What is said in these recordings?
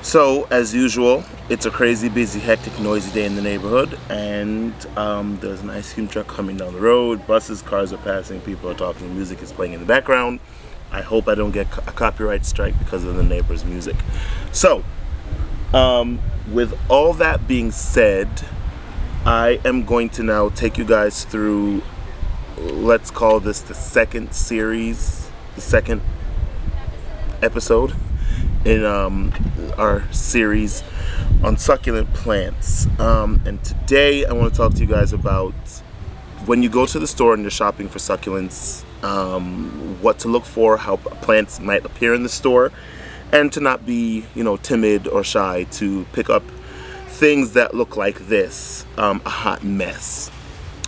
So, as usual, it's a crazy, busy, hectic, noisy day in the neighborhood, and there's an ice cream truck coming down the road, buses, cars are passing, people are talking, music is playing in the background. I hope I don't get a copyright strike because of the neighbor's music. So, with all that being said, I am going to now take you guys through, let's call this the second series, the second episode in our series on succulent plants. And today I want to talk to you guys about when you go to the store and you're shopping for succulents, what to look for, how plants might appear in the store, and to not be, timid or shy to pick up things that look like this, a hot mess,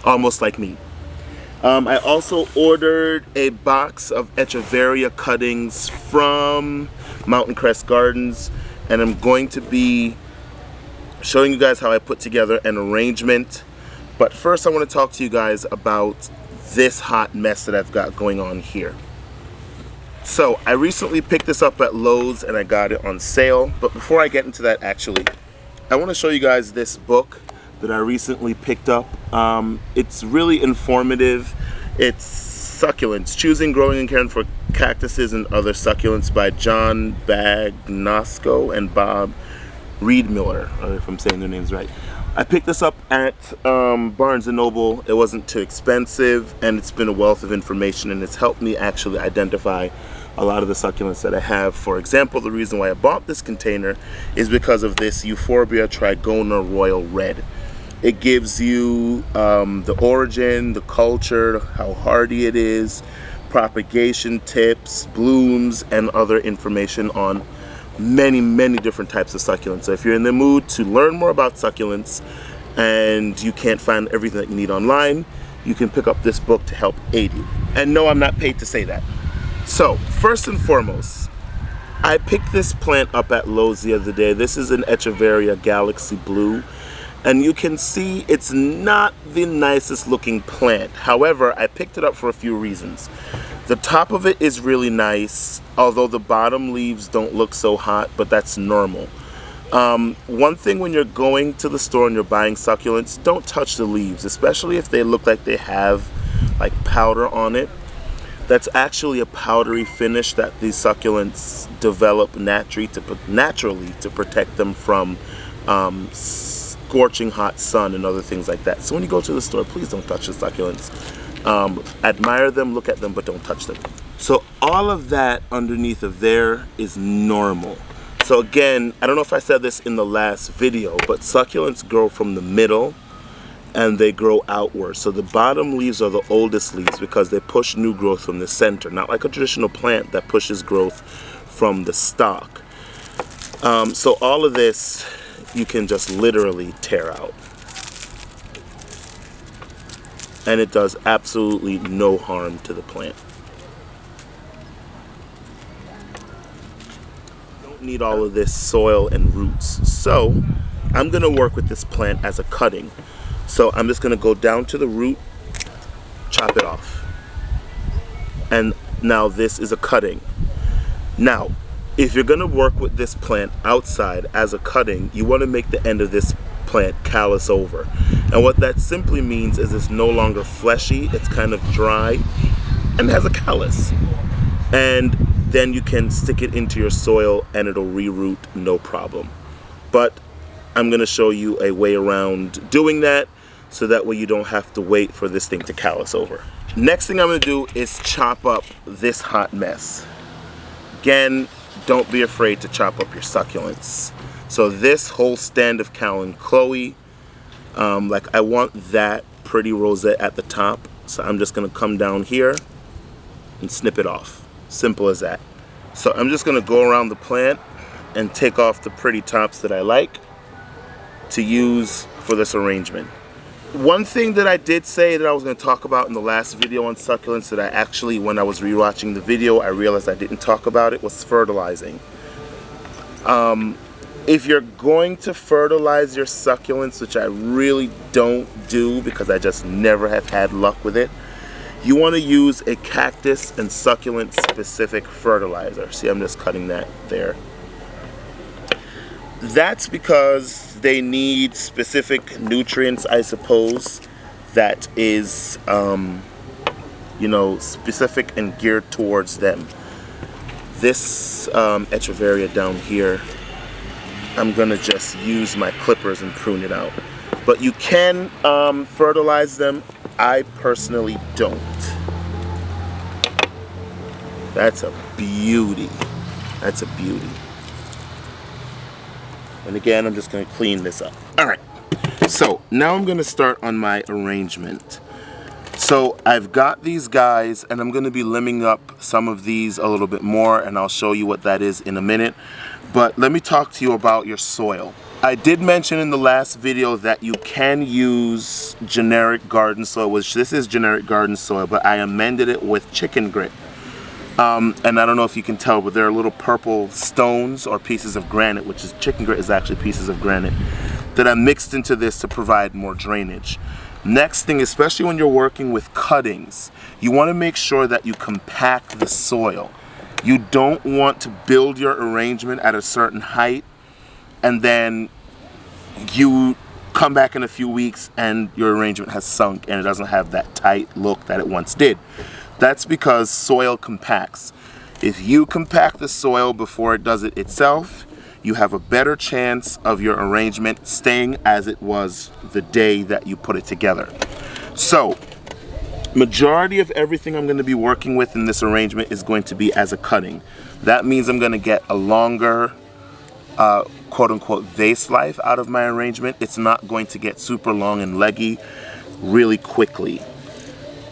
almost like me. I also ordered a box of Echeveria cuttings from Mountain Crest Gardens, and I'm going to be showing you guys how I put together an arrangement. But first I want to talk to you guys about this hot mess that I've got going on here. So I recently picked this up at Lowe's and I got it on sale. But before I get into that, actually, I want to show you guys this book that I recently picked up. It's really informative. It's Succulents, Choosing, Growing, and Caring for Cactuses and Other Succulents by John Bagnosco and Bob Reedmiller, if I'm saying their names right. I picked this up at Barnes & Noble. It wasn't too expensive, and it's been a wealth of information, and it's helped me actually identify a lot of the succulents that I have. For example, the reason why I bought this container is because of this Euphorbia trigona royal red. It gives you the origin, the culture, how hardy it is, propagation tips, blooms, and other information on many different types of succulents. So if you're in the mood to learn more about succulents and you can't find everything that you need online, you can pick up this book to help aid you. And no, I'm not paid to say that. So first and foremost, I picked this plant up at Lowe's the other day. This is an Echeveria Galaxy Blue. And you can see it's not the nicest looking plant. However, I picked it up for a few reasons. The top of it is really nice, although the bottom leaves don't look so hot, but that's normal. One thing when you're going to the store and you're buying succulents, don't touch the leaves, especially if they look like they have like powder on it. That's actually a powdery finish that these succulents develop naturally to protect them from scorching hot sun and other things like that. So when you go to the store, please don't touch the succulents. Admire them, look at them, but don't touch them. So all of that underneath of there is normal. So again, I don't know if I said this in the last video, but succulents grow from the middle and they grow outward. So the bottom leaves are the oldest leaves because they push new growth from the center, not like a traditional plant that pushes growth from the stalk. So all of this you can just literally tear out. And it does absolutely no harm to the plant. Don't need all of this soil and roots. So I'm gonna work with this plant as a cutting. So I'm just gonna go down to the root, chop it off. And now this is a cutting. Now, if you're gonna work with this plant outside as a cutting, you wanna make the end of this plant callus over. And what that simply means is it's no longer fleshy, it's kind of dry, and has a callus. And then you can stick it into your soil and it'll reroot, no problem. But I'm gonna show you a way around doing that so that way you don't have to wait for this thing to callus over. Next thing I'm gonna do is chop up this hot mess. Again, don't be afraid to chop up your succulents. So this whole stand of Cal and Chloe, like I want that pretty rosette at the top. So I'm just gonna come down here and snip it off. Simple as that. So I'm just gonna go around the plant and take off the pretty tops that I like to use for this arrangement. One thing that I did say that I was going to talk about in the last video on succulents that I actually, when I was rewatching the video, I realized I didn't talk about it, was fertilizing. If you're going to fertilize your succulents, which I really don't do because I just never have had luck with it, you want to use a cactus and succulent specific fertilizer. See, I'm just cutting that there. That's because they need specific nutrients, I suppose, that is, you know, specific and geared towards them. This Echeveria down here, I'm gonna just use my clippers and prune it out. But you can fertilize them. I personally don't. That's a beauty. That's a beauty. And again, I'm just gonna clean this up. All right, so now I'm gonna start on my arrangement. So I've got these guys, and I'm gonna be limbing up some of these a little bit more, and I'll show you what that is in a minute. But let me talk to you about your soil. I did mention in the last video that you can use generic garden soil, which this is generic garden soil, but I amended it with chicken grit. And I don't know if you can tell, but there are little purple stones or pieces of granite, which is chicken grit is actually pieces of granite, that I mixed into this to provide more drainage. Next thing, especially when you're working with cuttings, you want to make sure that you compact the soil. You don't want to build your arrangement at a certain height and then you come back in a few weeks and your arrangement has sunk and it doesn't have that tight look that it once did. That's because soil compacts. If you compact the soil before it does it itself, you have a better chance of your arrangement staying as it was the day that you put it together. So, majority of everything I'm going to be working with in this arrangement is going to be as a cutting. That means I'm going to get a longer quote-unquote vase life out of my arrangement. It's not going to get super long and leggy really quickly.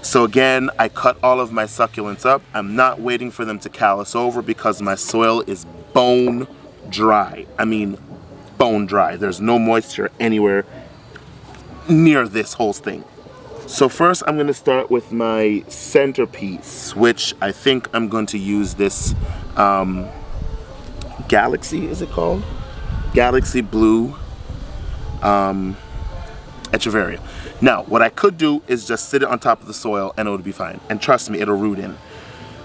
So again, I cut all of my succulents up. I'm not waiting for them to callus over because my soil is bone dry. I mean, bone dry. There's no moisture anywhere near this whole thing. So first I'm going to start with my centerpiece, which I think I'm going to use this Galaxy, is it called? Galaxy Blue Echeveria. Now, what I could do is just sit it on top of the soil and it would be fine. And trust me, it'll root in.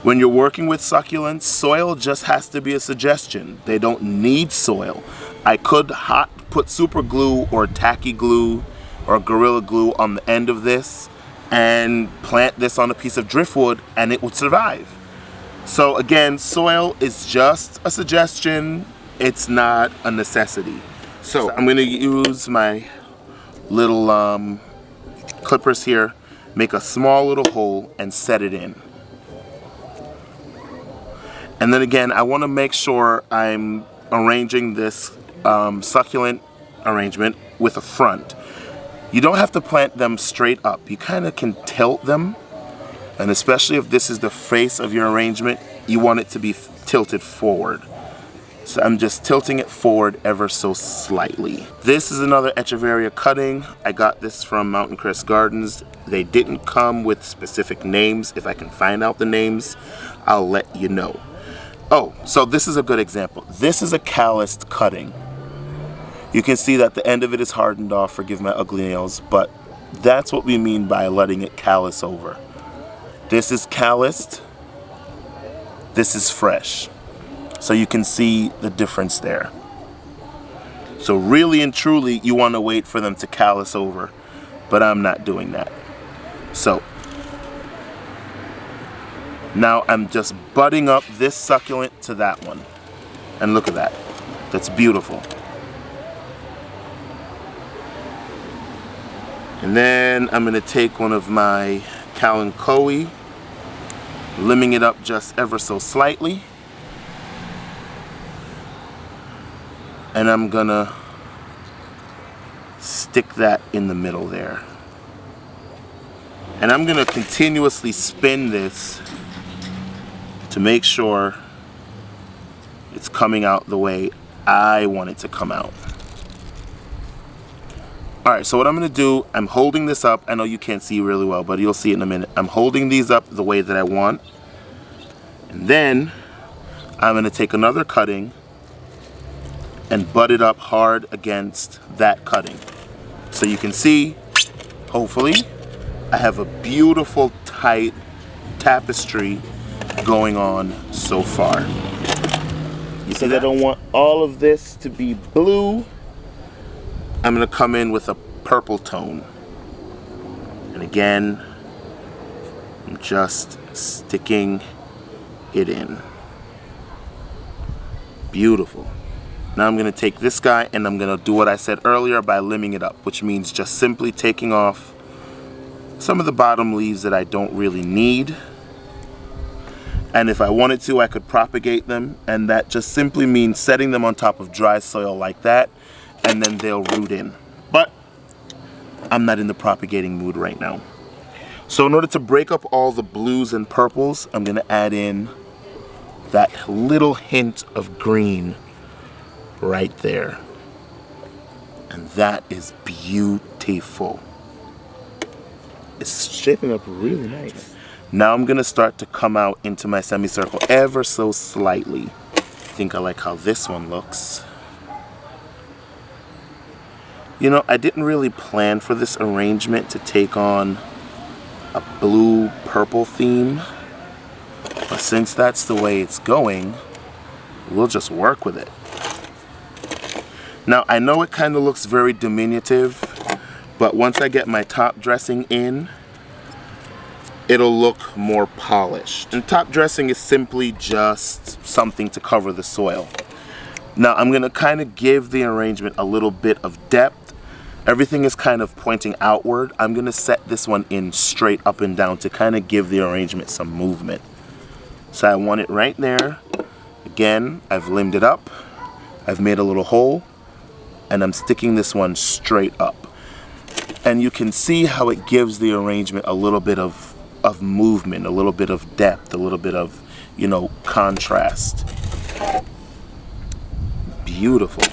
When you're working with succulents, soil just has to be a suggestion. They don't need soil. I could put super glue or tacky glue or Gorilla Glue on the end of this and plant this on a piece of driftwood and it would survive. So again, soil is just a suggestion. It's not a necessity. So I'm gonna use my little clippers here, make a small little hole and set it in. And then again, I want to make sure I'm arranging this succulent arrangement with a front. You don't have to plant them straight up. You kind of can tilt them, and especially if this is the face of your arrangement, you want it to be tilted forward. So I'm just tilting it forward ever so slightly. This is another Echeveria cutting. I got this from Mountain Crest Gardens. They didn't come with specific names. If I can find out the names, I'll let you know. Oh, so this is a good example. This is a calloused cutting. You can see that the end of it is hardened off, forgive my ugly nails, but that's what we mean by letting it callus over. This is calloused, this is fresh. So you can see the difference there. So really and truly, you want to wait for them to callus over, but I'm not doing that. So now I'm just butting up this succulent to that one. And look at that. That's beautiful. And then I'm going to take one of my Kalanchoe, limbing it up just ever so slightly. And I'm going to stick that in the middle there. And I'm going to continuously spin this to make sure it's coming out the way I want it to come out. Alright, so what I'm going to do, I'm holding this up. I know you can't see really well, but you'll see it in a minute. I'm holding these up the way that I want. And then I'm going to take another cutting and butt it up hard against that cutting. So you can see, hopefully, I have a beautiful tight tapestry going on so far. Because I don't want all of this to be blue, I'm going to come in with a purple tone. And again, I'm just sticking it in. Beautiful. Now I'm going to take this guy and I'm going to do what I said earlier by limbing it up, which means just simply taking off some of the bottom leaves that I don't really need. And if I wanted to, I could propagate them, and that just simply means setting them on top of dry soil like that, and then they'll root in. But I'm not in the propagating mood right now. So in order to break up all the blues and purples, I'm going to add in that little hint of green right there. And that is beautiful. It's shaping up really nice. Now I'm going to start to come out into my semicircle ever so slightly. I think I like how this one looks. You know, I didn't really plan for this arrangement to take on a blue-purple theme. But since that's the way it's going, we'll just work with it. Now, I know it kind of looks very diminutive, but once I get my top dressing in, it'll look more polished. And top dressing is simply just something to cover the soil. Now, I'm going to kind of give the arrangement a little bit of depth. Everything is kind of pointing outward. I'm going to set this one in straight up and down to kind of give the arrangement some movement. So I want it right there. Again, I've limbed it up. I've made a little hole. And I'm sticking this one straight up. And you can see how it gives the arrangement a little bit of movement, a little bit of depth, a little bit of, you know, contrast. Beautiful.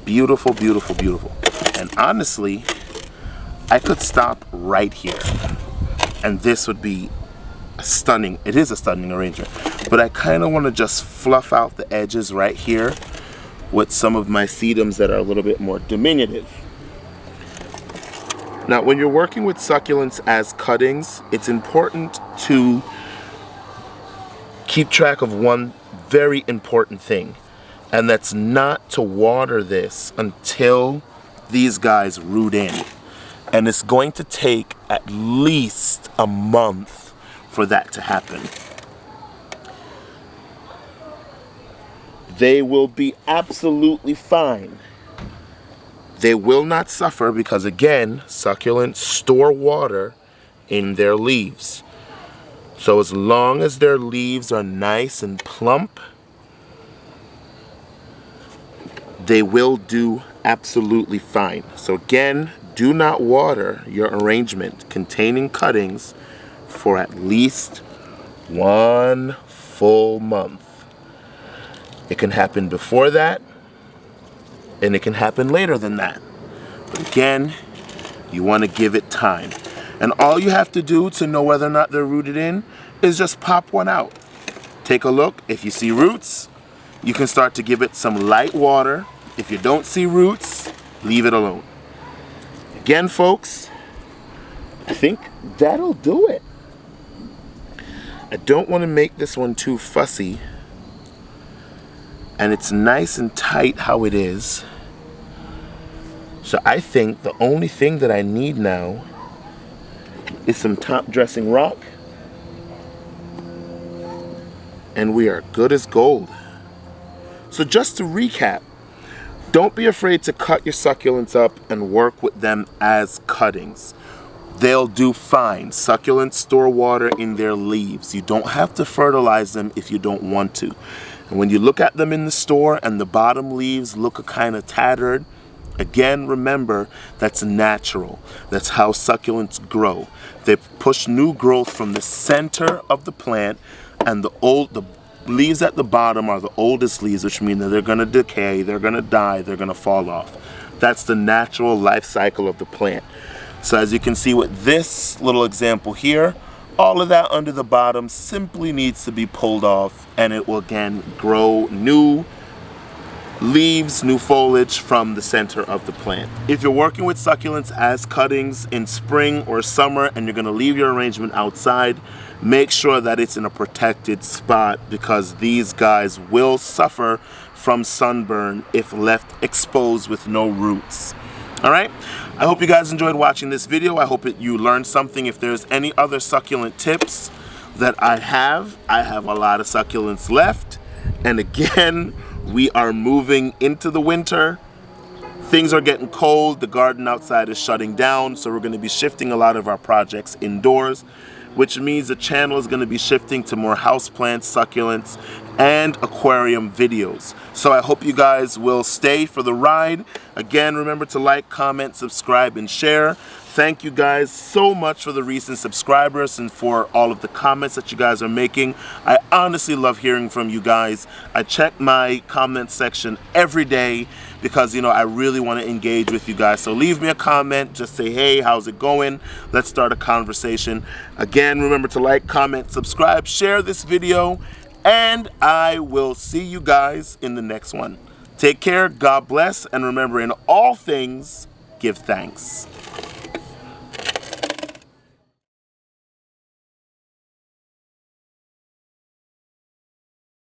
Beautiful, beautiful, beautiful. And honestly, I could stop right here. And this would be stunning. It is a stunning arrangement. But I kind of want to just fluff out the edges right here with some of my sedums that are a little bit more diminutive. Now, when you're working with succulents as cuttings, it's important to keep track of one very important thing, and that's not to water this until these guys root in. And it's going to take at least a month for that to happen. They will be absolutely fine. They will not suffer because, again, succulents store water in their leaves. So as long as their leaves are nice and plump, they will do absolutely fine. So again, do not water your arrangement containing cuttings for at least 1 full month. It can happen before that, and it can happen later than that. But again, you want to give it time. And all you have to do to know whether or not they're rooted in is just pop one out. Take a look. If you see roots, you can start to give it some light water. If you don't see roots, leave it alone. Again, folks, I think that'll do it. I don't want to make this one too fussy. And it's nice and tight how it is. So I think the only thing that I need now is some top dressing rock. And we are good as gold. So just to recap, don't be afraid to cut your succulents up and work with them as cuttings. They'll do fine. Succulents store water in their leaves. You don't have to fertilize them if you don't want to. And when you look at them in the store and the bottom leaves look kind of tattered, again, remember, that's natural. That's how succulents grow. They push new growth from the center of the plant, and the leaves at the bottom are the oldest leaves, which mean that they're going to decay, they're going to die, they're going to fall off. That's the natural life cycle of the plant. So as you can see with this little example here, all of that under the bottom simply needs to be pulled off, and it will again grow new leaves, new foliage from the center of the plant. If you're working with succulents as cuttings in spring or summer and you're going to leave your arrangement outside, make sure that it's in a protected spot, because these guys will suffer from sunburn if left exposed with no roots. All right, I hope you guys enjoyed watching this video. I hope you learned something. If there's any other succulent tips that I have a lot of succulents left. And again, we are moving into the winter. Things are getting cold. The garden outside is shutting down. So we're going to be shifting a lot of our projects indoors, which means the channel is going to be shifting to more houseplants, succulents, and aquarium videos. So I hope you guys will stay for the ride. Again, remember to like, comment, subscribe, and share. Thank you guys so much for the recent subscribers and for all of the comments that you guys are making. I honestly love hearing from you guys. I check my comment section every day because, you know, I really want to engage with you guys. So leave me a comment. Just say, hey, how's it going? Let's start a conversation. Again, remember to like, comment, subscribe, share this video, and I will see you guys in the next one. Take care, God bless, and remember, in all things, give thanks.